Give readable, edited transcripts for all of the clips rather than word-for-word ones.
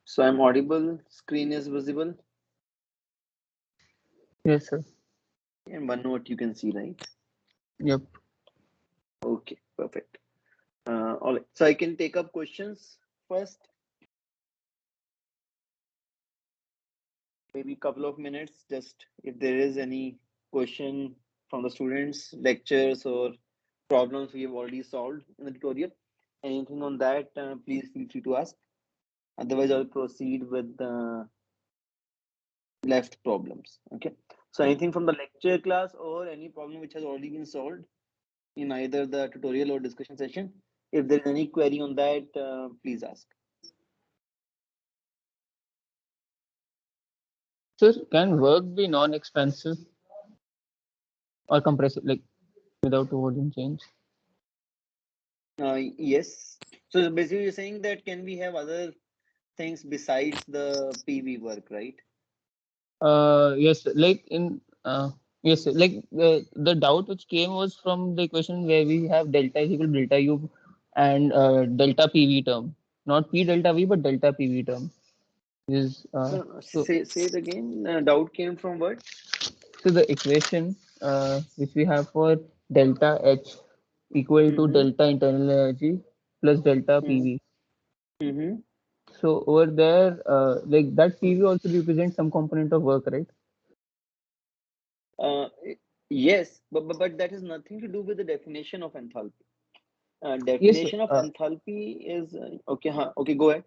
So I'm audible, screen is visible, Yes, sir. and one note you can see, right? Yep. Okay, perfect. All right. So I can take up questions first, maybe a couple of minutes, just if there is any question from the students, lectures, or problems we have already solved in the tutorial. Anything on that, please feel free to ask. Otherwise, I'll proceed with the left problems. Okay. So anything from the lecture class or any problem which has already been solved in either the tutorial or discussion session. If there is any query on that, please ask. Sir, can work be non-expansive or compressive, like without a volume change? Yes. So basically, you're saying that can we have other things besides the PV work, right? Yes, like in yes, like the doubt which came was from the equation where we have delta is equal to delta U and delta PV term, not P delta V, but delta PV term is so Say it again. Doubt came from what? so the equation which we have for delta H equal to Mm-hmm. delta internal energy plus delta Mm-hmm. PV. Mm-hmm. So over there, like that PV also represents some component of work, right? Uh, yes, but that has nothing to do with the definition of enthalpy. Yes. Definition of enthalpy is okay. Huh, okay, go ahead.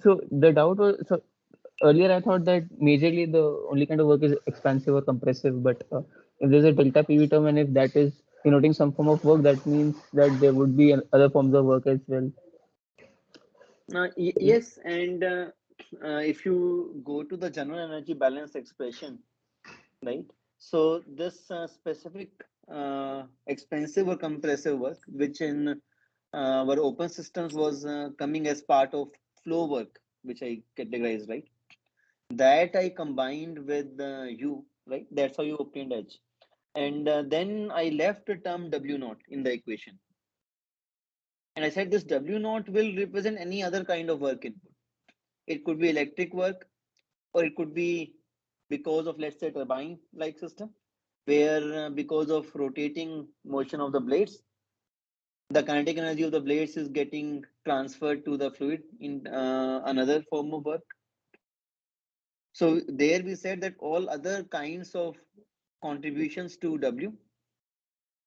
So the doubt was so earlier I thought that majorly the only kind of work is expansive or compressive, but if there's a delta PV term and if that is denoting some form of work, that means that there would be other forms of work as well. Yes, and if you go to the general energy balance expression, right? So this specific expensive or compressive work, which in our open systems was coming as part of flow work, which I categorized, right? That I combined with U, right? That's how you obtained H. And then I left the term W naught in the equation. And I said this W naught will represent any other kind of work input. It could be electric work, or it could be because of, let's say, turbine like system, where because of rotating motion of the blades, the kinetic energy of the blades is getting transferred to the fluid in another form of work. So there we said that all other kinds of contributions to W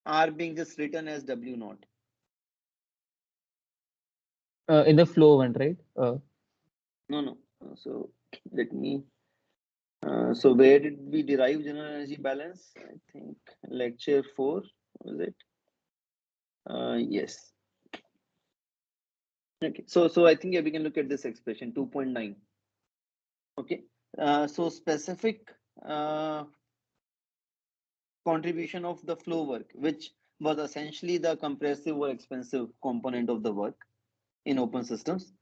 are being just written as W naught. In the flow one, right? No, no. So let me. So where did we derive general energy balance? I think lecture 4 was it? Yes. Okay. So I think yeah, we can look at this expression 2.9. Okay. So specific uh, contribution of the flow work, which was essentially the compressive or expensive component of the work in open systems.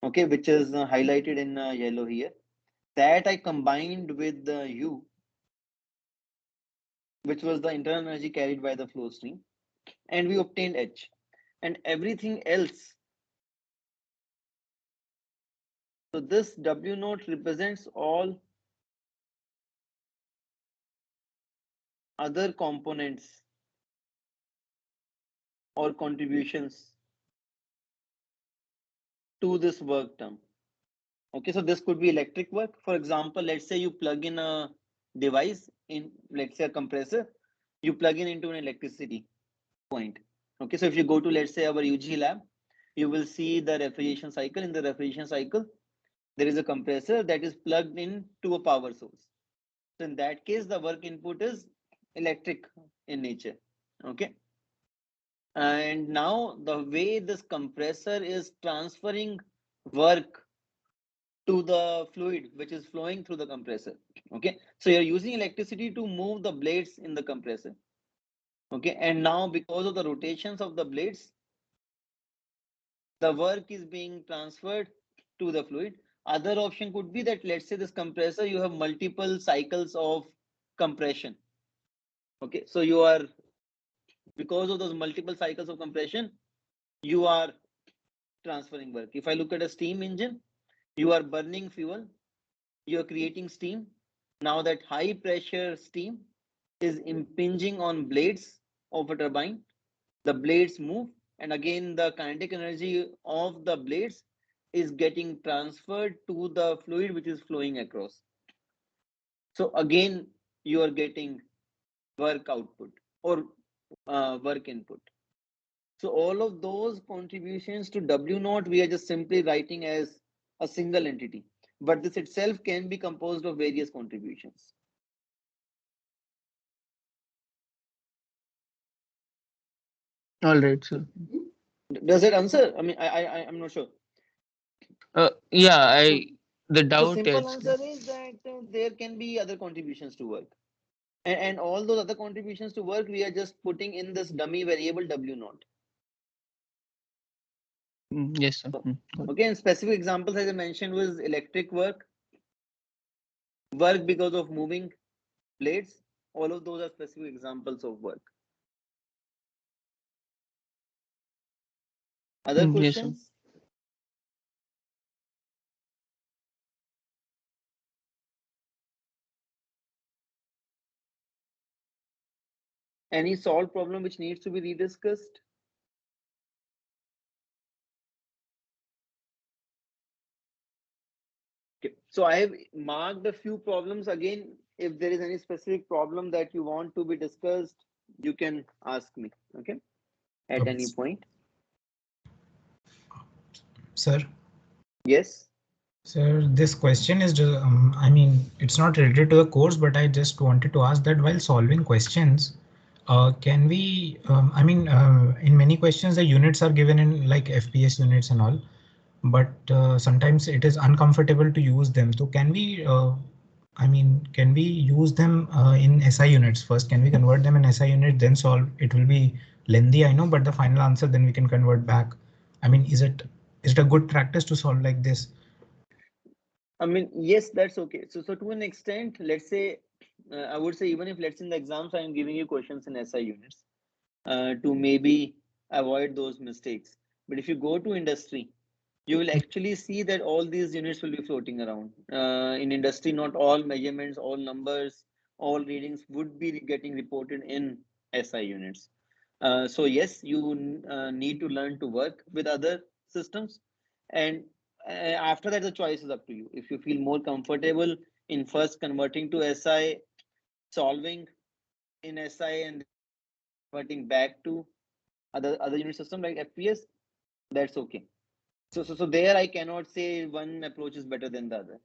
Okay, which is highlighted in yellow here. That I combined with the U, which was the internal energy carried by the flow stream, and we obtained H. And everything else, so this W naught represents all other components or contributions to this work term. Okay, so this could be electric work. For example, let's say you plug in a device in, let's say, a compressor, you plug in into an electricity point. Okay, so if you go to, let's say, our UG lab, you will see the refrigeration cycle. In the refrigeration cycle, there is a compressor that is plugged in to a power source. So in that case, the work input is electric in nature. Okay. And now the way this compressor is transferring work to the fluid which is flowing through the compressor. Okay. So you're using electricity to move the blades in the compressor. Okay. And now because of the rotations of the blades, the work is being transferred to the fluid. Other option could be that, let's say, this compressor, you have multiple cycles of compression. Okay. So you are, because of those multiple cycles of compression, you are transferring work. If I look at a steam engine, You are burning fuel, you are creating steam. Now that high pressure steam is impinging on blades of a turbine. The blades move, and again the kinetic energy of the blades is getting transferred to the fluid which is flowing across. So again you are getting work output or work input. So all of those contributions to W naught we are just simply writing as a single entity, but this itself can be composed of various contributions. All right, sir. Does that answer? I mean, I'm not sure. Yeah, So, the so doubt simple is answer is that there can be other contributions to work, and all those other contributions to work we are just putting in this dummy variable W naught. yes, sir. So, Good. okay, and specific examples as I mentioned was electric work, work because of moving blades. All of those are specific examples of work. Other Yes, sir. questions? Any solved problem which needs to be rediscussed? Okay. So I have marked a few problems. Again, if there is any specific problem that you want to be discussed, you can ask me, okay, at Okay. any point. Sir, Yes. sir, this question is, I mean, it's not related to the course, but I just wanted to ask that while solving questions, can we, I mean, in many questions, the units are given in like FPS units and all, but sometimes it is uncomfortable to use them. So can we, I mean, can we use them in SI units first? Can we convert them in SI units, then solve? It will be lengthy, I know, but the final answer then we can convert back. I mean, is it a good practice to solve like this? I mean, yes, that's okay. So to an extent, let's say, I would say even if let's say in the exams, I'm giving you questions in SI units to maybe avoid those mistakes. But if you go to industry, you will actually see that all these units will be floating around. In industry, not all measurements, all numbers, all readings would be getting reported in SI units. So yes, you need to learn to work with other systems, and after that, the choice is up to you. If you feel more comfortable in first converting to SI, solving in SI, and converting back to other unit system like FPS, that's okay. So there I cannot say one approach is better than the other.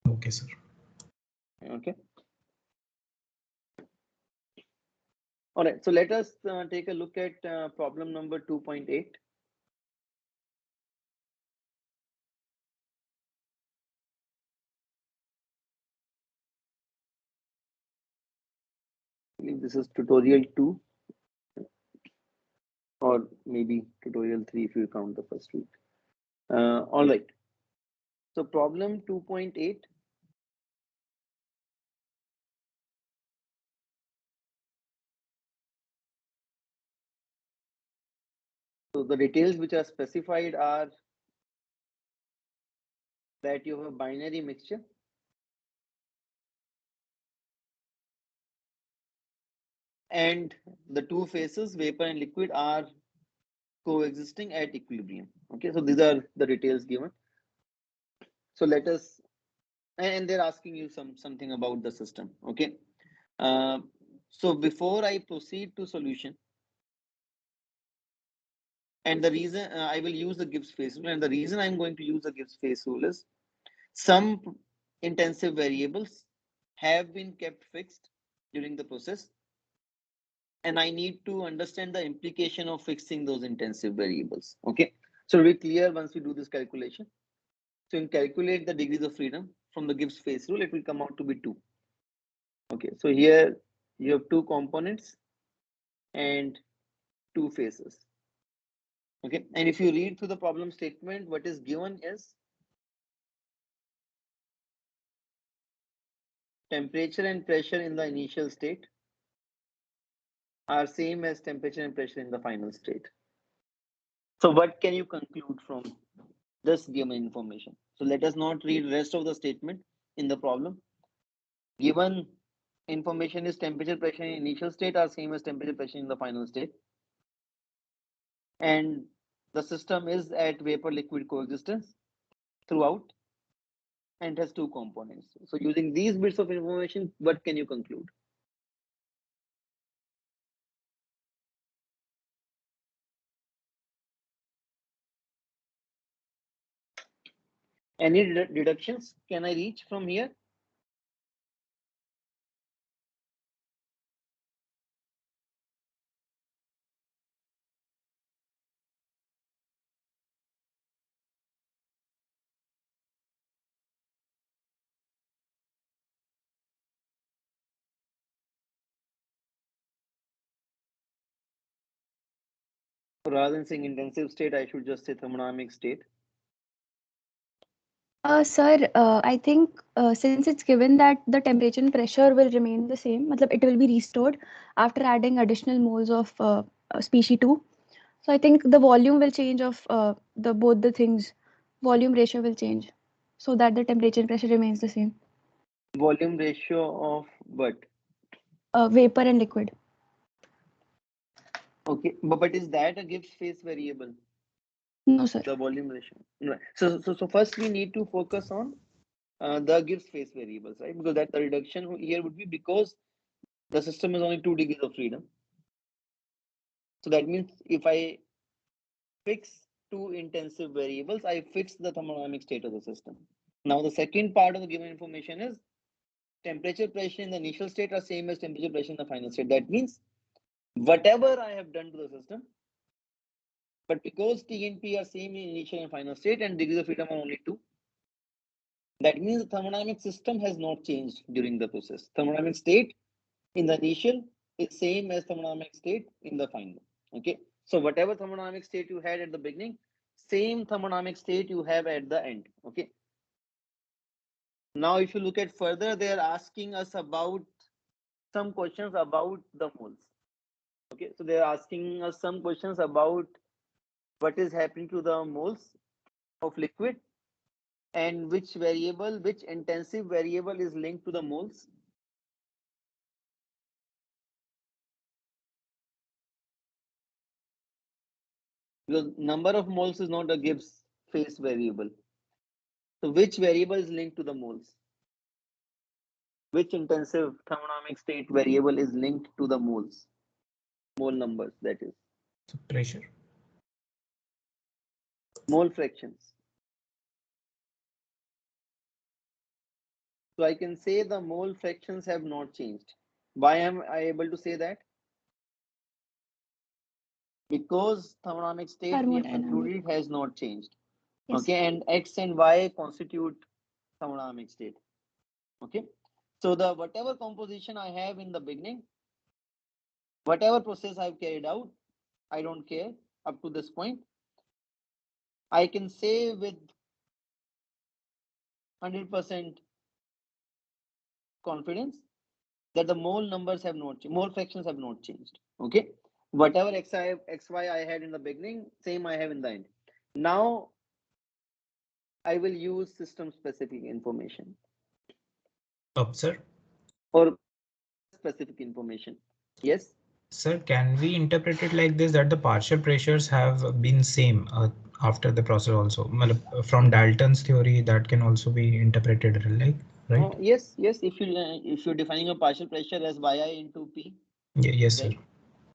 Okay, sir. Okay. All right. So let us take a look at problem number 2.8. This is tutorial 2 or maybe tutorial 3 if you count the first week. All right. So problem 2.8. So the details which are specified are that you have a binary mixture and the two phases, vapor and liquid, are coexisting at equilibrium. Okay, so these are the details given. So let us, and they're asking you something about the system. Okay, so before I proceed to solution, and the reason I will use the Gibbs phase rule, and the reason I'm going to use the Gibbs phase rule is some intensive variables have been kept fixed during the process, and I need to understand the implication of fixing those intensive variables. Okay, so it'll be clear once we do this calculation. So in calculate the degrees of freedom from the Gibbs phase rule, it will come out to be 2. Okay, so here you have 2 components and 2 phases. Okay, and if you read through the problem statement, what is given is temperature and pressure in the initial state are same as temperature and pressure in the final state. So what can you conclude from this given information. So let us not read rest of the statement in the problem. Given information is temperature pressure in initial state are same as temperature pressure in the final state. And the system is at vapor liquid coexistence throughout and has two components. So using these bits of information, what can you conclude? Any deductions can I reach from here? Rather than saying intensive state, I should just say thermodynamic state. Sir, I think since it's given that the temperature and pressure will remain the same, matlab it will be restored after adding additional moles of species 2. So I think the volume will change of the both the things. Volume ratio will change so that the temperature and pressure remains the same. Volume ratio of what? Vapor and liquid. Okay, but is that a Gibbs phase variable? No, sir. The volume ratio. No. So first we need to focus on the Gibbs phase variables, right? Because that the reduction here would be because the system is only 2 degrees of freedom. So that means if I fix two intensive variables, I fix the thermodynamic state of the system. Now the second part of the given information is temperature pressure in the initial state are same as temperature pressure in the final state. That means whatever I have done to the system, but because T and P are same in initial and final state and degrees of freedom are only 2, that means the thermodynamic system has not changed during the process. Thermodynamic state in the initial is same as thermodynamic state in the final. Okay, so whatever thermodynamic state you had at the beginning, same thermodynamic state you have at the end. Okay, now if you look at further, they are asking us about some questions about the moles. Okay, so they are asking us some questions about what is happening to the moles of liquid and which variable, which intensive variable is linked to the moles. Because number of moles is not a Gibbs phase variable. So which variable is linked to the moles? Which intensive thermodynamic state variable is linked to the moles? Mole numbers, that is. So pressure. Mole fractions. So I can say the mole fractions have not changed. Why am I able to say that? Because thermodynamic state we have concluded has not changed. Yes. Okay, and X and Y constitute thermodynamic state. Okay, so the whatever composition I have in the beginning, whatever process I've carried out, I don't care up to this point. I can say with 100% confidence that the mole numbers have not changed, mole fractions have not changed. Okay, whatever xy I had in the beginning, same I have in the end. Now I will use system specific information. Sir. Or specific information. Yes. Sir, can we interpret it like this, that the partial pressures have been same after the process also? From Dalton's theory, that can also be interpreted like, right? Yes. If you're defining a partial pressure as yi into p. Yes, right? Sir.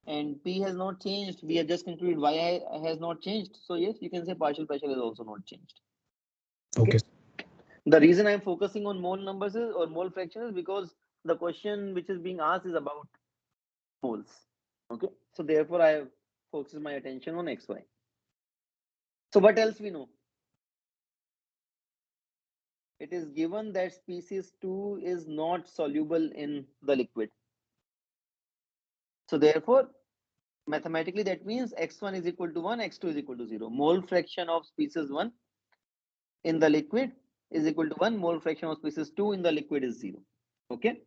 And p has not changed. We have just concluded yi has not changed. So yes, you can say partial pressure has also not changed. Okay. The reason I'm focusing on mole numbers is, or mole fractions, is because the question which is being asked is about moles. Okay, so therefore I have focused my attention on xy. So what else we know? It is given that species 2 is not soluble in the liquid. So therefore, mathematically that means x1 is equal to 1, x2 is equal to 0. Mole fraction of species 1 in the liquid is equal to 1. Mole fraction of species 2 in the liquid is 0. Okay.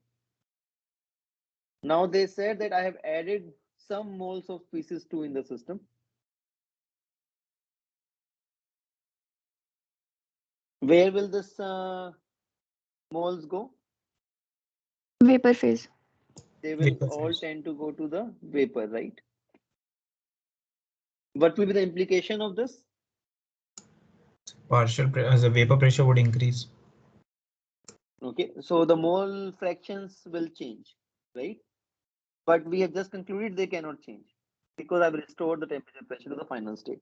Now they said that I have added some moles of species 2 in the system. Where will this moles go? Vapor phase. They will Vapor all phase. tend to go to the vapor, right? What will be the implication of this? The vapor pressure would increase. Okay, so the mole fractions will change, right? But we have just concluded they cannot change because I've restored the temperature pressure to the final state.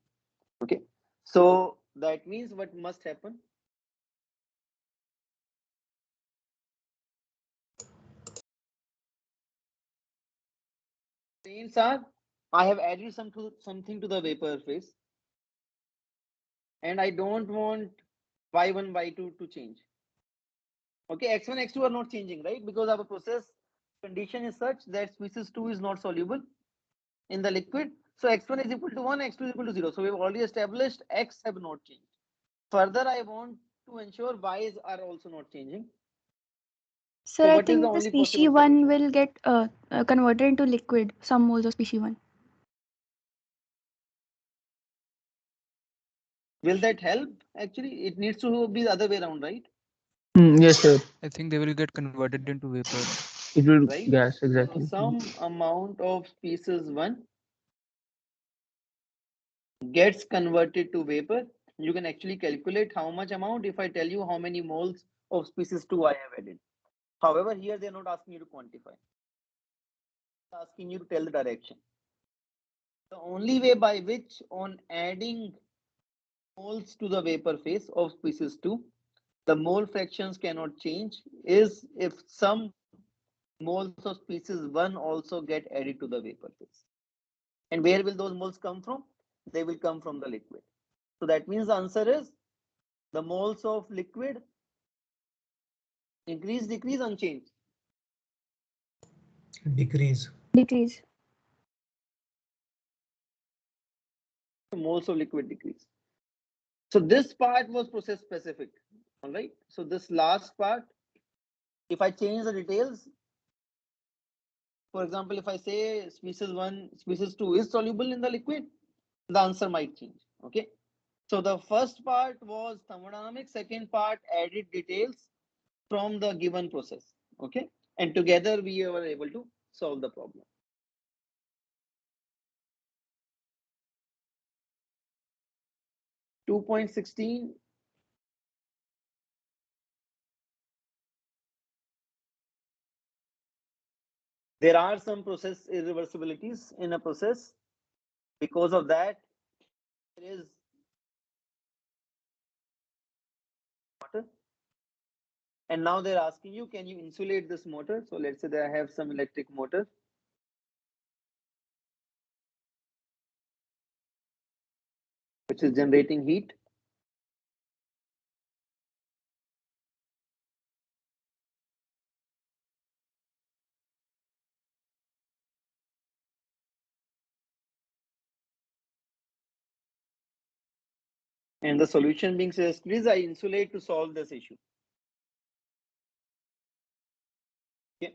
Okay, so that means what must happen? Trains are, I have added something to the vapor phase, and I don't want y1, y2 to change. Okay, x1, x2 are not changing, right? Because our process condition is such that species 2 is not soluble in the liquid. So x1 is equal to 1, x2 is equal to 0. So we've already established x have not changed. Further, I want to ensure y's are also not changing. Sir, So I what is the think the only species possible 1 solution? will get converted into liquid, some moles of species 1. Will that help? Actually, it needs to be the other way around, right? Yes, sir. I think they will get converted into vapor. It will Right? gas, So exactly. some amount of species 1 gets converted to vapor. You can actually calculate how much amount if I tell you how many moles of species 2 I have added. However, here they are not asking you to quantify. They're asking you to tell the direction. The only way by which on adding moles to the vapor phase of species 2, the mole fractions cannot change is if some moles of species 1 also get added to the vapor phase. And where will those moles come from? They will come from the liquid. So that means the answer is the moles of liquid increase, decrease, unchanged. Decrease. Decrease. Moles of liquid decrease. So this part was process specific. All right. So this last part, if I change the details, for example, if I say species 1, species 2 is soluble in the liquid, the answer might change. Okay. So the first part was thermodynamics, second part added details from the given process. Okay. And together we were able to solve the problem. 2.16. There are some process irreversibilities in a process. Because of that, there is water. And now they're asking you, can you insulate this motor? So let's say that I have some electric motor. Which is generating heat. And the solution being suggested is I insulate to solve this issue. Okay.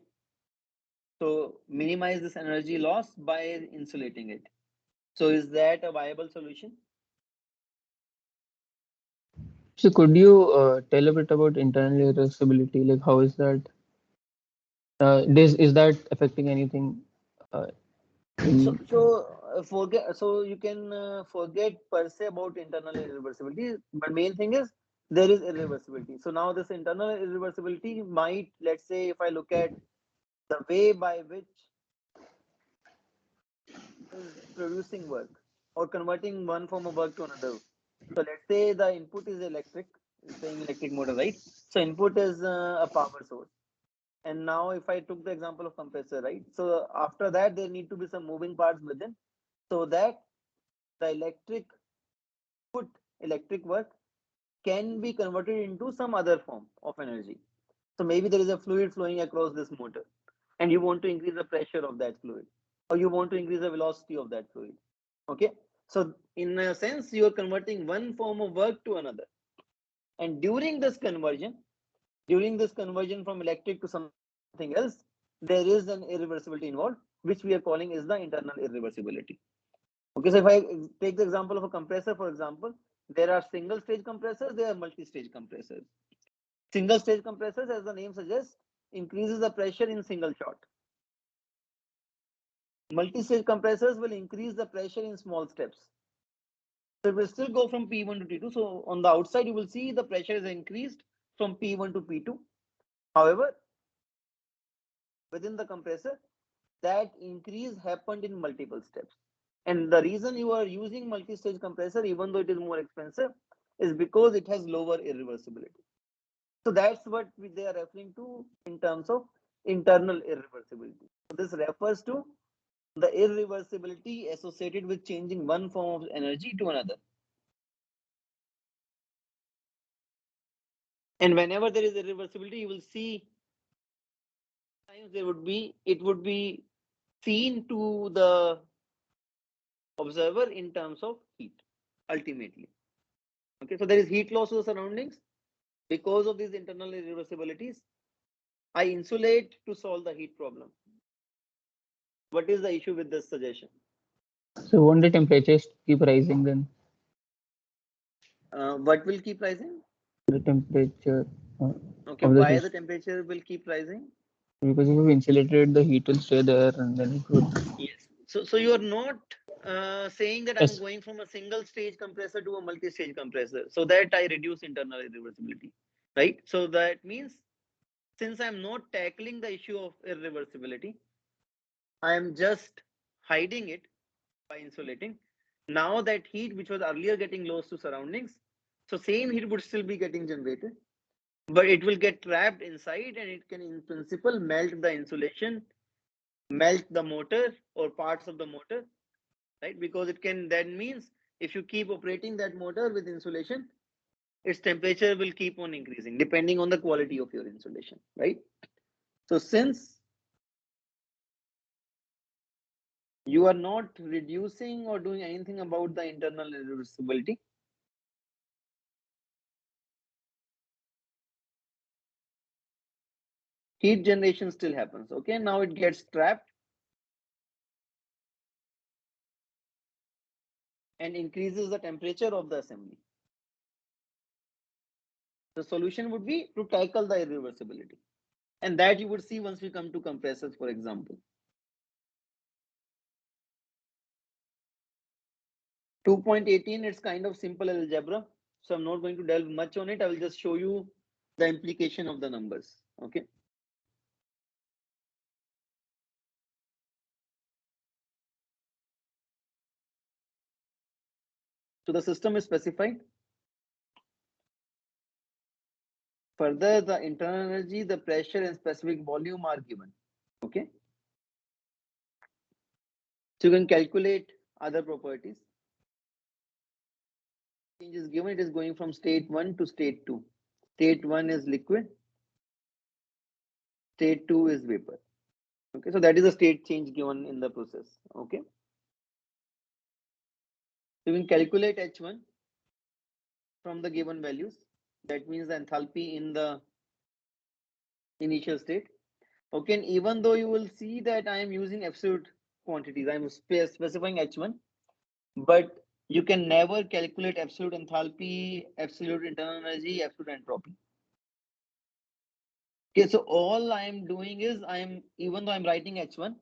So minimize this energy loss by insulating it. So is that a viable solution? So could you tell a bit about internal irreversibility? Like how is that? Is that affecting anything? Forget. So you can forget per se about internal irreversibility, but main thing is there is irreversibility. So now this internal irreversibility might, let's say, if I look at the way by which is producing work or converting one form of work to another. So let's say the input is electric, saying electric motor, right? So input is a power source. And now if I took the example of compressor, right? So after that, there need to be some moving parts within so that the electric work can be converted into some other form of energy. So maybe there is a fluid flowing across this motor and you want to increase the pressure of that fluid or you want to increase the velocity of that fluid. Okay. So in a sense, you are converting one form of work to another. And during this conversion from electric to something else, there is an irreversibility involved, which we are calling is the internal irreversibility. Okay, so if I take the example of a compressor, for example, There are single stage compressors, there are multi-stage compressors. Single stage compressors, as the name suggests, increases the pressure in single shot. Multi-stage compressors will increase the pressure in small steps. So it will still go from P1 to T2. So on the outside, you will see the pressure is increased from P1 to P2. However, within the compressor, that increase happened in multiple steps. And the reason you are using multi-stage compressor, even though it is more expensive, is because it has lower irreversibility. So that's what they are referring to in terms of internal irreversibility. So this refers to the irreversibility associated with changing one form of energy to another. And whenever there is irreversibility, you will see times it would be seen to the observer in terms of heat ultimately. Okay, so there is heat loss to the surroundings because of these internal irreversibilities. I insulate to solve the heat problem. What is the issue with this suggestion? So won't the temperatures keep rising then? What will keep rising? The temperature Okay, of the why heat. the temperature will keep rising? Because if you insulated, the heat will stay there and then it would. Yes. So you are not saying that Yes. I'm going from a single stage compressor to a multi-stage compressor so that I reduce internal irreversibility, right? So that means since I'm not tackling the issue of irreversibility, I am just hiding it by insulating. Now that heat which was earlier getting lost to surroundings, so same heat would still be getting generated, but it will get trapped inside and it can in principle melt the insulation, melt the motor or parts of the motor, right? Because it can, that means if you keep operating that motor with insulation, its temperature will keep on increasing depending on the quality of your insulation, right? So since you are not reducing or doing anything about the internal irreversibility, heat generation still happens. Okay, now it gets trapped and increases the temperature of the assembly. The solution would be to tackle the irreversibility, and that you would see once we come to compressors, for example. 2.18, it's kind of simple algebra, so I'm not going to delve much on it. I will just show you the implication of the numbers. Okay. So the system is specified. Further, the internal energy, the pressure, and specific volume are given. Okay. So you can calculate other properties. Change is given, it is going from state 1 to state 2. State 1 is liquid, state 2 is vapor. Okay, so that is the state change given in the process. Okay. So you can calculate H1 from the given values. That means the enthalpy in the initial state. Okay, and even though you will see that I am using absolute quantities, I am specifying H1, but you can never calculate absolute enthalpy, absolute internal energy, absolute entropy. Okay, so all I am doing is even though I'm writing H1,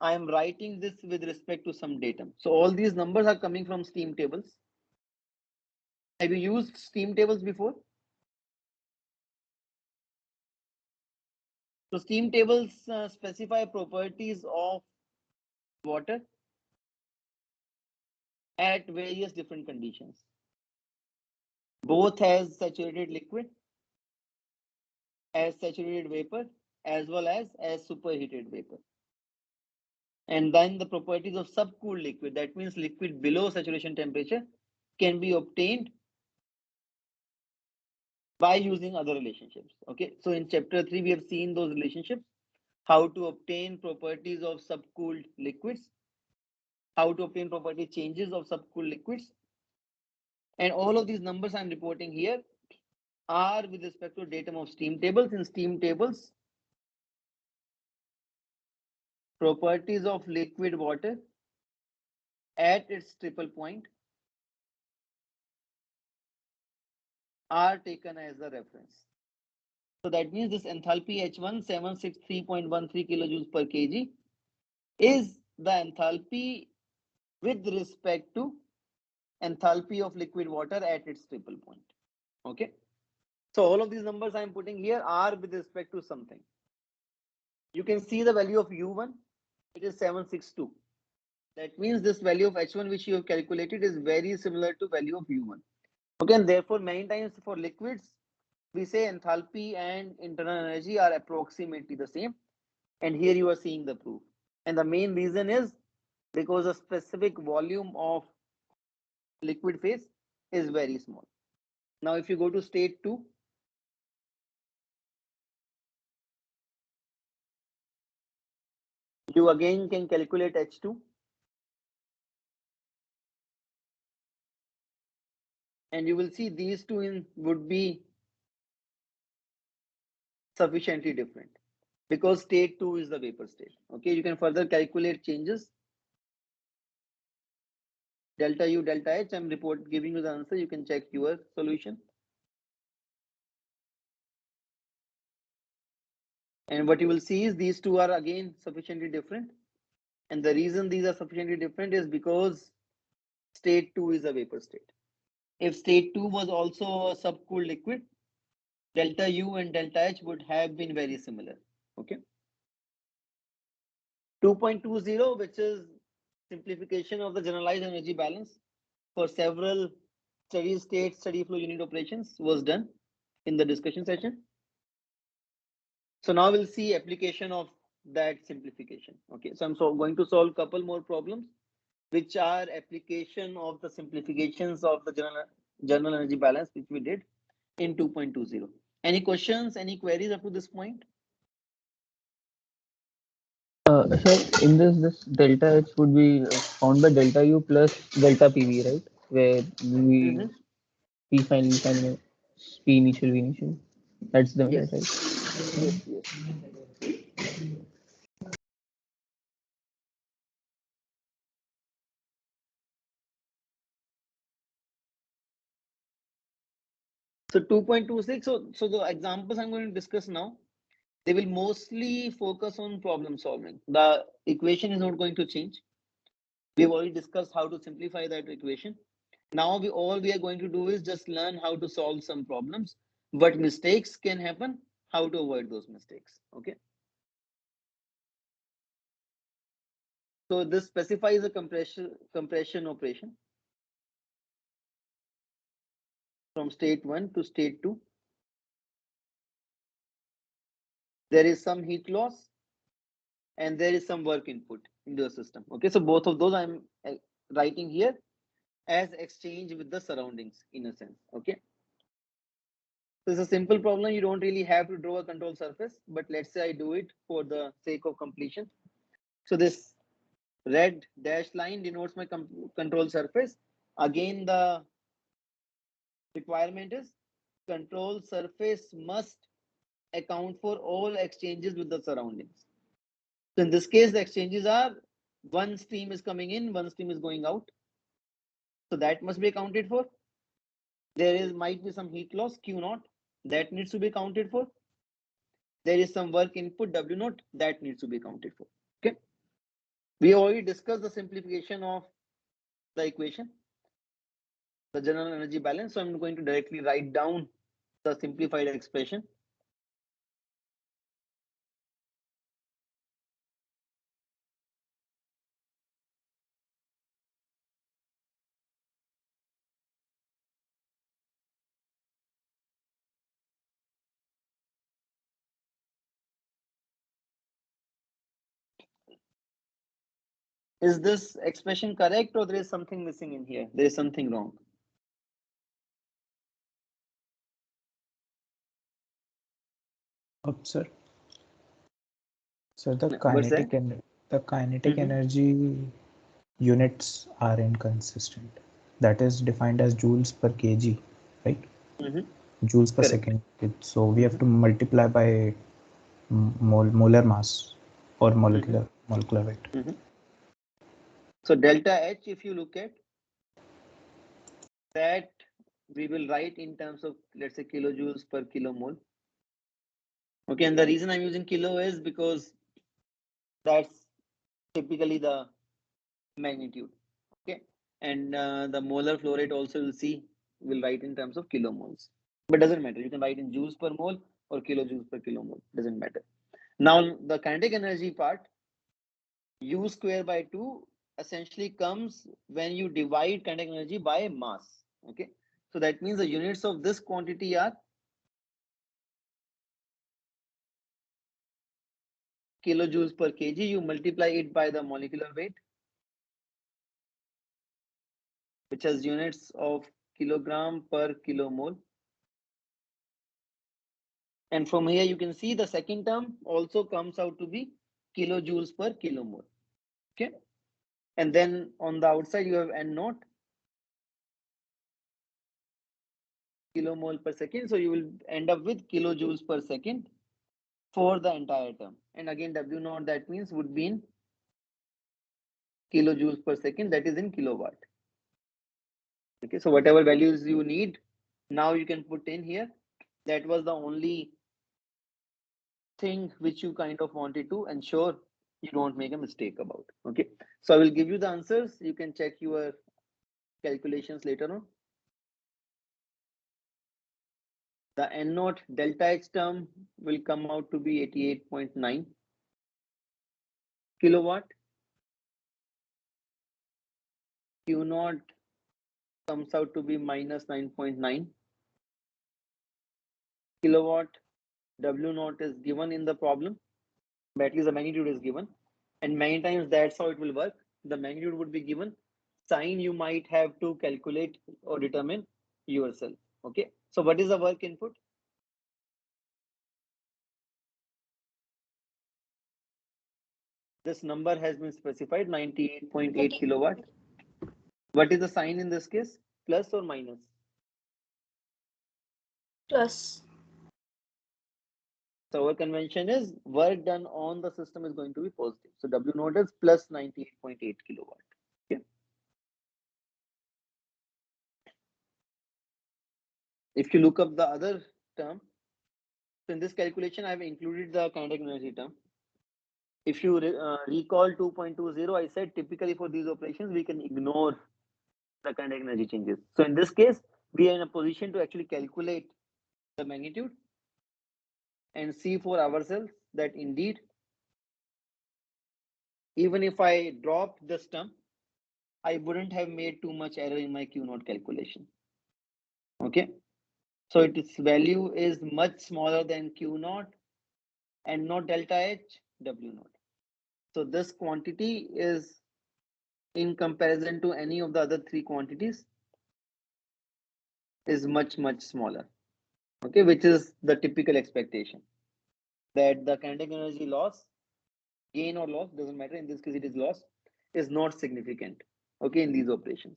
I am writing this with respect to some datum. So all these numbers are coming from steam tables. Have you used steam tables before? So steam tables specify properties of water at various different conditions, both as saturated liquid, as saturated vapor, as well as superheated vapor. And then the properties of subcooled liquid, that means liquid below saturation temperature, can be obtained by using other relationships. Okay, so in chapter 3 we have seen those relationships, how to obtain properties of subcooled liquids, how to obtain property changes of subcooled liquids, and all of these numbers I'm reporting here are with respect to datum of steam tables. In steam tables, properties of liquid water at its triple point are taken as the reference. So that means this enthalpy H1 763.13 kilojoules per kg is the enthalpy with respect to enthalpy of liquid water at its triple point. Okay. So all of these numbers I am putting here are with respect to something. You can see the value of U1, it is 762. That means this value of H1 which you have calculated is very similar to value of U1. Okay, and therefore many times for liquids, we say enthalpy and internal energy are approximately the same. And here you are seeing the proof. And the main reason is because the specific volume of liquid phase is very small. Now, if you go to state 2, you again can calculate H2. And you will see these two would be sufficiently different because state 2 is the vapor state. Okay, you can further calculate changes. Delta U, delta H, I'm giving you the answer. You can check your solution. And what you will see is these two are again sufficiently different. And the reason these are sufficiently different is because state 2 is a vapor state. If state 2 was also a subcooled liquid, delta U and delta H would have been very similar. Okay. 2.20, which is simplification of the generalized energy balance for several steady state steady flow unit operations, was done in the discussion session. So now we'll see application of that simplification. Okay, so I'm going to solve a couple more problems which are application of the simplifications of the general energy balance which we did in 2.20. Any questions, any queries up to this point? So in this delta H would be found by delta U plus delta PV, right? Where we P final, P initial, V initial. That's the method, right? Yes, yes. So 2.26, so the examples I'm going to discuss now, they will mostly focus on problem solving. The equation is not going to change. We've already discussed how to simplify that equation. Now all we are going to do is just learn how to solve some problems, what mistakes can happen, how to avoid those mistakes. Okay. So this specifies a compression operation from state 1 to state 2. There is some heat loss and there is some work input into the system. Okay, so both of those I'm writing here as exchange with the surroundings in a sense. Okay, so it's a simple problem. You don't really have to draw a control surface, but let's say I do it for the sake of completion. So this red dashed line denotes my control surface. Again, the requirement is control surface must account for all exchanges with the surroundings. So in this case, the exchanges are one stream is coming in, one stream is going out. So that must be accounted for. There might be some heat loss Q0 that needs to be accounted for. There is some work input W0 that needs to be accounted for. Okay. We already discussed the simplification of the equation, the general energy balance. So I'm going to directly write down the simplified expression. Is this expression correct or there is something missing in here? There is something wrong. Sir. So the What's kinetic that? energy units are inconsistent. That is defined as joules per kg, right? Joules per Correct. second. So we have to multiply by molar mass or molecular weight. So delta H, if you look at that, we will write in terms of, let's say, kilojoules per kilomole. Okay, and the reason I'm using kilo is because that's typically the magnitude. Okay, and the molar flow rate also will write in terms of kilomoles, but doesn't matter. You can write in joules per mole or kilojoules per kilomole, doesn't matter. Now the kinetic energy part, U square by 2 essentially comes when you divide kinetic energy by mass. Okay, so that means the units of this quantity are kilojoules per kg. You multiply it by the molecular weight, which has units of kilogram per kilomole. And from here you can see the second term also comes out to be kilojoules per kilomole. Okay, and then on the outside you have N naught, kilomole per second, so you will end up with kilojoules per second for the entire term. And again W naught, that means would be in kilojoules per second, that is in kilowatt. Okay, so whatever values you need now you can put in here. That was the only thing which you kind of wanted to ensure you don't make a mistake about. Okay, so I will give you the answers. You can check your calculations later on. The N naught delta H term will come out to be 88.9 kilowatt. Q naught comes out to be minus 9.9 kilowatt. W naught is given in the problem, but at least the magnitude is given, and many times that's how it will work. The magnitude would be given, sign you might have to calculate or determine yourself. Okay, so what is the work input? This number has been specified, 98.8 kilowatt. What is the sign in this case? Plus or minus? Plus. So our convention is work done on the system is going to be positive. So W naught is plus 98.8 kilowatt. Okay. If you look up the other term, so in this calculation, I have included the kinetic energy term. If you recall 2.20, I said typically for these operations, we can ignore the kinetic energy changes. So in this case, we are in a position to actually calculate the magnitude and see for ourselves that indeed, even if I dropped this term, I wouldn't have made too much error in my Q naught calculation. Okay, so its value is much smaller than Q naught and not delta H, W naught. So this quantity is, in comparison to any of the other three quantities, is much smaller. Okay, which is the typical expectation, that the kinetic energy loss, gain or loss, doesn't matter, in this case it is loss, is not significant. Okay, in these operations.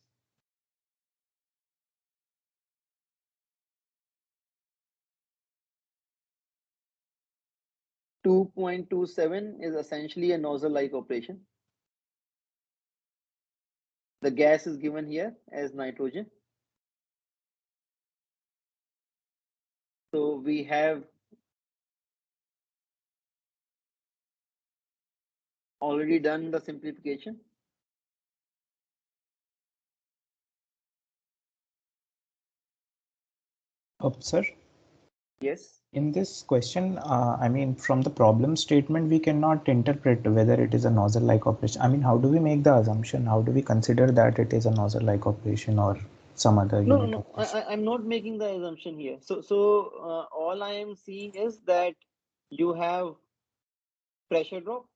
.27 is essentially a nozzle-like operation. The gas is given here as nitrogen. So we have already done the simplification. Sir, Yes. in this question, I mean, from the problem statement, we cannot interpret whether it is a nozzle-like operation. I mean, how do we make the assumption? How do we consider that it is a nozzle-like operation or some other unit operation? I'm not making the assumption here. So all I am seeing is that you have pressure drop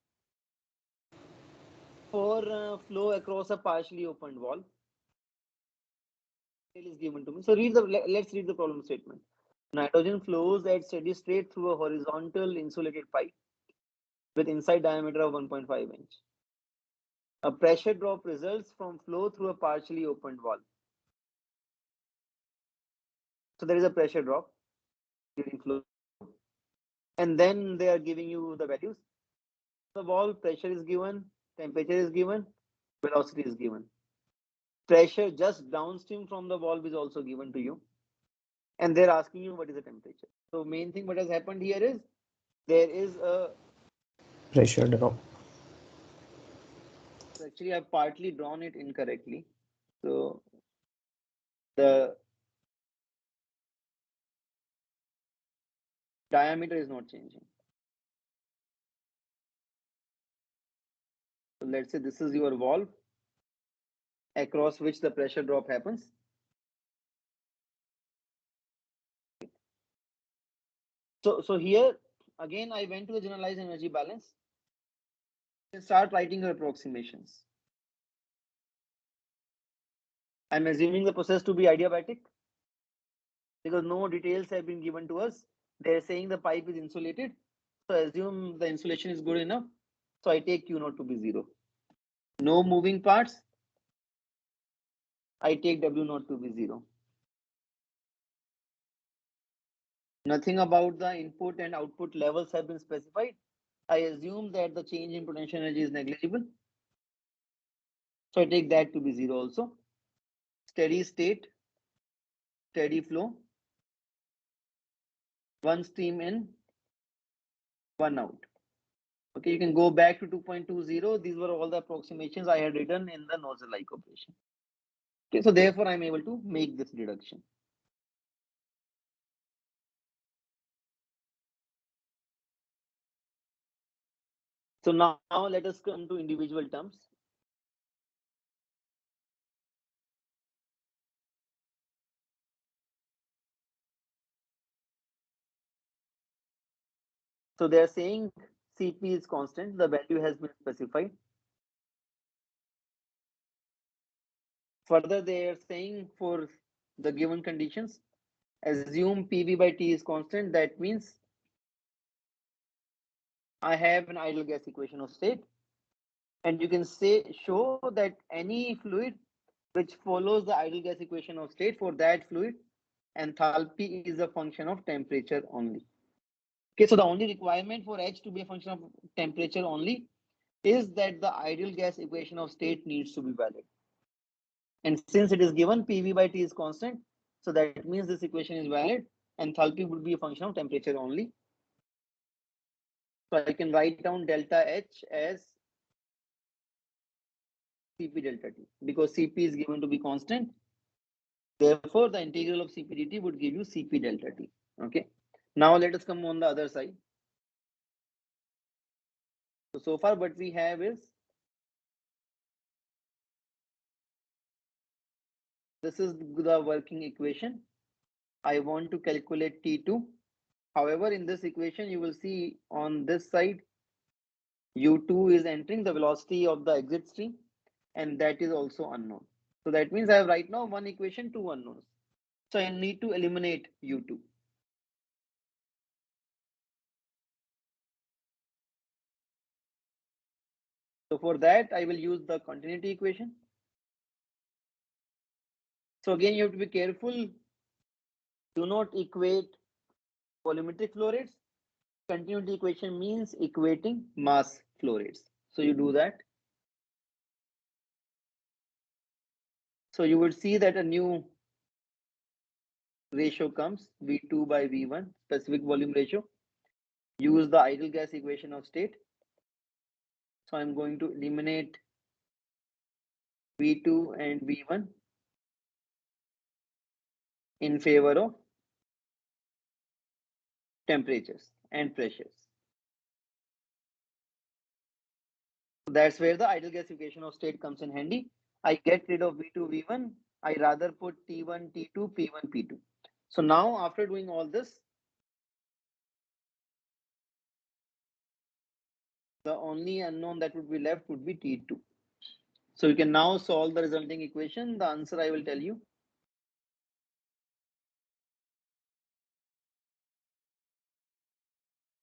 for flow across a partially opened valve. Is given to me. So let's read the problem statement. Nitrogen flows at steady state through a horizontal insulated pipe with inside diameter of 1.5 inch. A pressure drop results from flow through a partially opened valve. So there is a pressure drop during flow, and then they are giving you the values. The valve pressure is given, temperature is given, velocity is given. Pressure just downstream from the valve is also given to you. and they're asking you what is the temperature. So main thing what has happened here is there is a Pressure drop. actually I've partly drawn it incorrectly. So the diameter is not changing. So let's say this is your valve across which the pressure drop happens. So here again I went to the generalized energy balance and start writing your approximations. I'm assuming the process to be adiabatic because no details have been given to us. They're saying the pipe is insulated. So I assume the insulation is good enough. So I take Q naught to be 0. No moving parts. I take W naught to be 0. Nothing about the input and output levels have been specified. I assume that the change in potential energy is negligible. So I take that to be 0 also. Steady state, steady flow. One stream in, one out. Okay, you can go back to 2.20. These were all the approximations I had written in the nozzle-like operation. Okay, so therefore I'm able to make this deduction. So now let us come to individual terms. So they are saying Cp is constant, the value has been specified. Further, they are saying for the given conditions, assume PV by T is constant. That means I have an ideal gas equation of state, and you can show that any fluid which follows the ideal gas equation of state, for that fluid, enthalpy is a function of temperature only. Okay, so the only requirement for H to be a function of temperature only is that the ideal gas equation of state needs to be valid. And since it is given PV by T is constant, so that means this equation is valid. Enthalpy would be a function of temperature only. So I can write down delta H as Cp delta T because Cp is given to be constant. Therefore, the integral of Cp dt would give you Cp delta T. Okay. Now let us come on the other side. So far what we have is this is the working equation. I want to calculate T2. However, in this equation, you will see on this side, U2 is entering the velocity of the exit stream, and that is also unknown. So that means I have right now one equation, two unknowns. So I need to eliminate U2. So for that, I will use the continuity equation. So again, you have to be careful. Do not equate volumetric flow rates. Continuity equation means equating mass flow rates. So you do that. So you will see that a new ratio comes V2 by V1, specific volume ratio. Use the ideal gas equation of state. So I'm going to eliminate V2 and V1 in favor of temperatures and pressures. So that's where the ideal gas equation of state comes in handy. I get rid of V2, V1. I rather put T1, T2, P1, P2. So now after doing all this, the only unknown that would be left would be T2. So you can now solve the resulting equation. The answer I will tell you.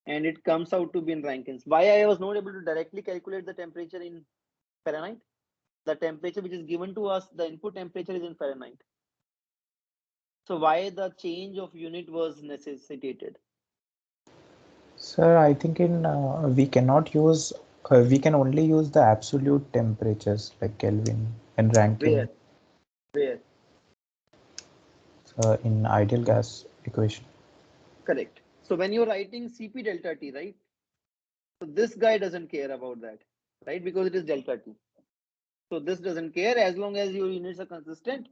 And it comes out to be in Rankins. Why I was not able to directly calculate the temperature in Fahrenheit? The temperature which is given to us, the input temperature is in Fahrenheit. So why the change of unit was necessitated? Sir, I think we cannot use, we can only use the absolute temperatures like Kelvin and Rankine. Where? So in ideal gas equation. Correct. So when you're writing Cp delta T, right? So this guy doesn't care about that, right? Because it is delta T. So this doesn't care as long as your units are consistent.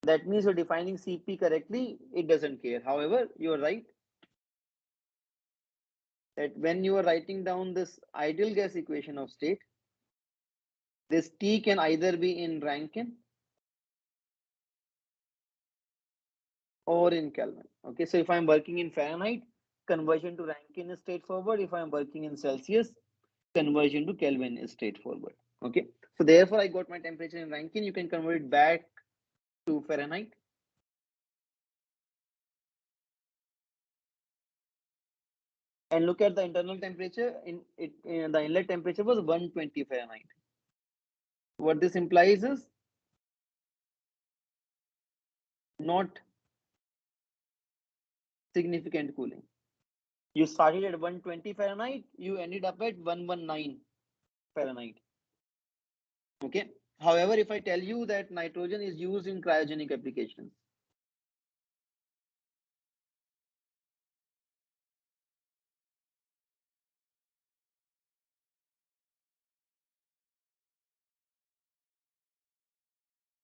That means you're defining Cp correctly. It doesn't care. However, you're right that when you are writing down this ideal gas equation of state, this T can either be in Rankine or in Kelvin. Okay, so if I'm working in Fahrenheit, conversion to Rankine is straightforward. If I'm working in Celsius, conversion to Kelvin is straightforward. Okay, so therefore I got my temperature in Rankine. You can convert it back to Fahrenheit. And look at the internal temperature. The inlet temperature was 120 Fahrenheit. What this implies is not significant cooling. You started at 120 Fahrenheit, you ended up at 119 Fahrenheit. Okay. However, if I tell you that nitrogen is used in cryogenic applications,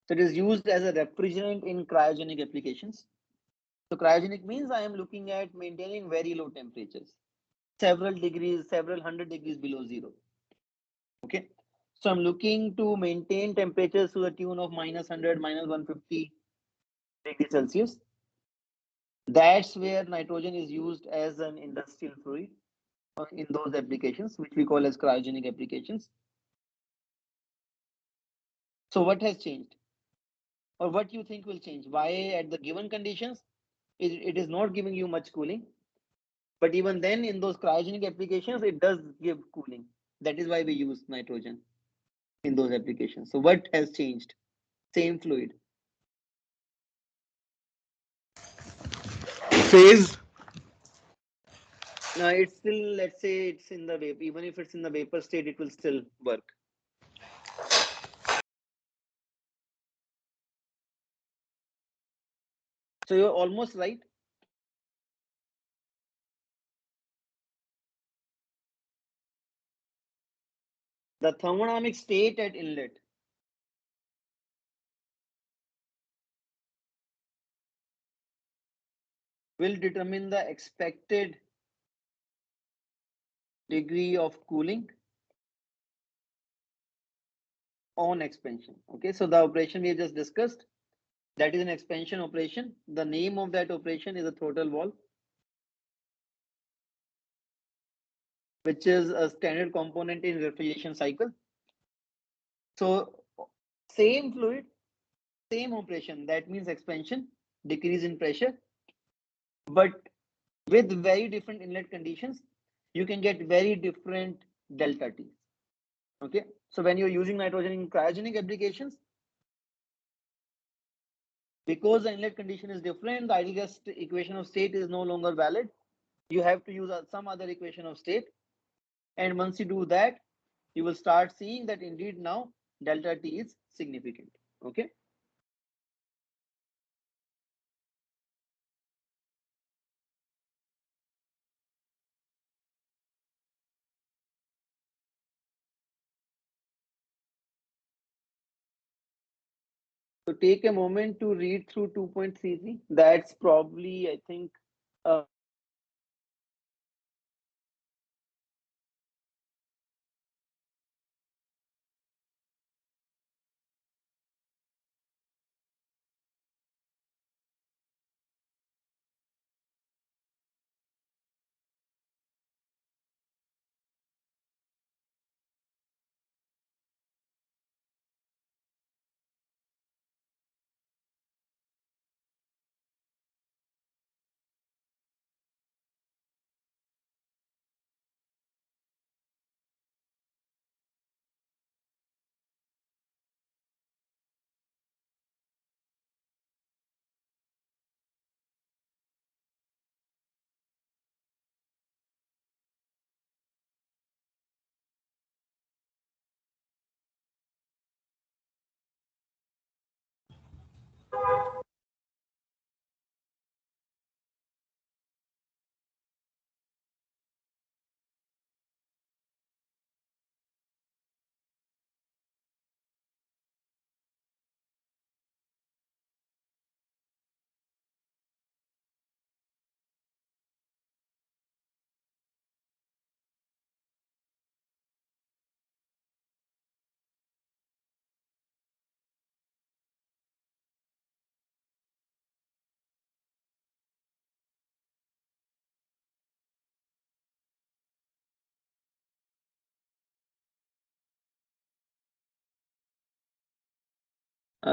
so it is used as a refrigerant in cryogenic applications. So cryogenic means I am looking at maintaining very low temperatures, several degrees, several hundred degrees below zero. Okay. So I'm looking to maintain temperatures to the tune of -100, -150 degrees Celsius. That's where nitrogen is used as an industrial fluid in those applications, which we call as cryogenic applications. So what has changed? Or what you think will change? Why at the given conditions, it is not giving you much cooling. But even then in those cryogenic applications, it does give cooling. That is why we use nitrogen in those applications. So what has changed? Same fluid. Phase. It's still, let's say it's in the vapor, even if it's in the vapor state, it will still work. So you're almost right. The thermodynamic state at inlet will determine the expected degree of cooling on expansion. Okay, so the operation we just discussed, that is an expansion operation. The name of that operation is a throttle valve, which is a standard component in refrigeration cycle. So same fluid, same operation, that means expansion, decrease in pressure, but with very different inlet conditions, you can get very different delta T. Okay, so when you're using nitrogen in cryogenic applications, because the inlet condition is different, the ideal gas equation of state is no longer valid. You have to use some other equation of state. And once you do that, you will start seeing that indeed now delta T is significant. Okay. So take a moment to read through 2.33. That's probably, I think,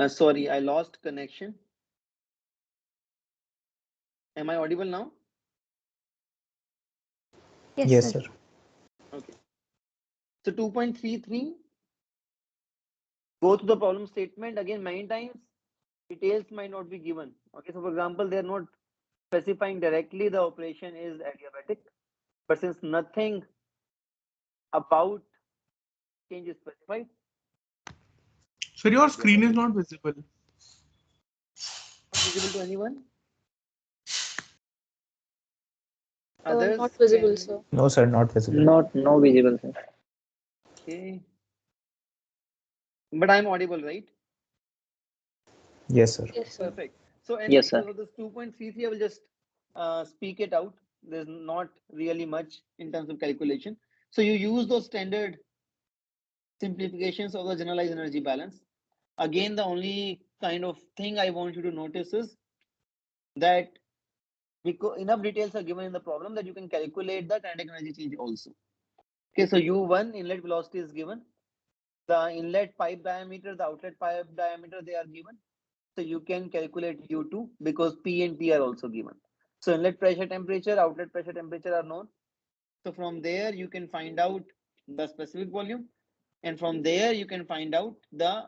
Sorry, I lost connection. Am I audible now? Yes, sir. Okay. So 2.33, go to the problem statement again many times. Details might not be given. Okay, so for example, they're not specifying directly the operation is adiabatic, but since nothing about change is specified. Sir, your screen is not visible. Not visible to anyone? Others Not visible, can... sir. No, sir, not visible. No visible, sir. Okay. But I'm audible, right? Yes, sir. Yes, sir. Perfect. So, and Yes, sir. so this 2.33, I will just speak it out. There's not really much in terms of calculation. So you use those standard simplifications of the generalized energy balance. Again, the only kind of thing I want you to notice is that because enough details are given in the problem that you can calculate the kinetic energy change also. Okay, so U1 inlet velocity is given. The inlet pipe diameter, the outlet pipe diameter, they are given. So you can calculate U2 because P and T are also given. So inlet pressure temperature, outlet pressure temperature are known. So from there you can find out the specific volume, and from there you can find out the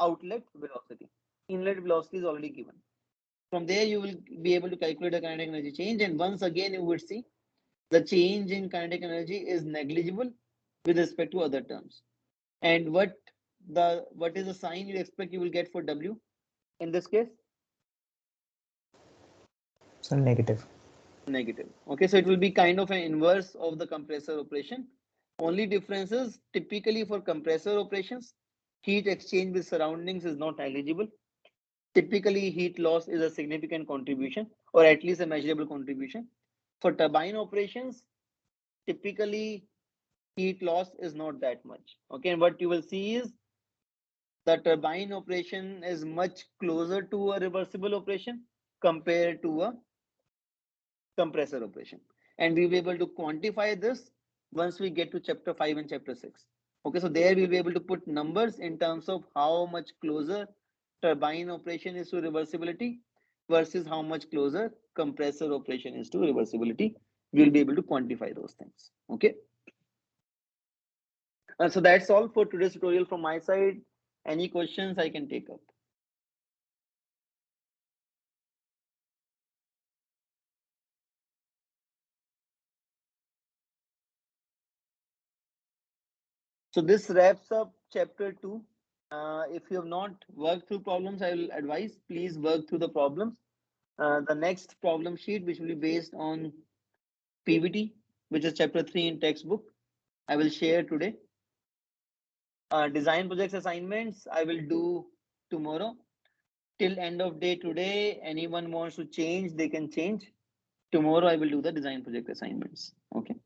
outlet velocity. Inlet velocity is already given. From there you will be able to calculate the kinetic energy change, and once again you would see the change in kinetic energy is negligible with respect to other terms. And what is the sign you expect you will get for W in this case? So negative. Negative. Okay, so it will be kind of an inverse of the compressor operation. Only difference is typically for compressor operations, heat exchange with surroundings is not negligible. Typically, heat loss is a significant contribution, or at least a measurable contribution. For turbine operations, typically heat loss is not that much. Okay, and what you will see is the turbine operation is much closer to a reversible operation compared to a compressor operation. And we'll be able to quantify this once we get to chapter 5 and chapter 6. Okay, so there we'll be able to put numbers in terms of how much closer turbine operation is to reversibility versus how much closer compressor operation is to reversibility. We'll be able to quantify those things. Okay. So that's all for today's tutorial from my side. Any questions I can take up? So this wraps up chapter 2. If you have not worked through problems, I will advise please work through the problems. The next problem sheet, which will be based on PVT, which is chapter 3 in textbook, I will share today. Design projects assignments I will do tomorrow. Till end of day today, anyone wants to change, they can change. Tomorrow I will do the design project assignments. Okay.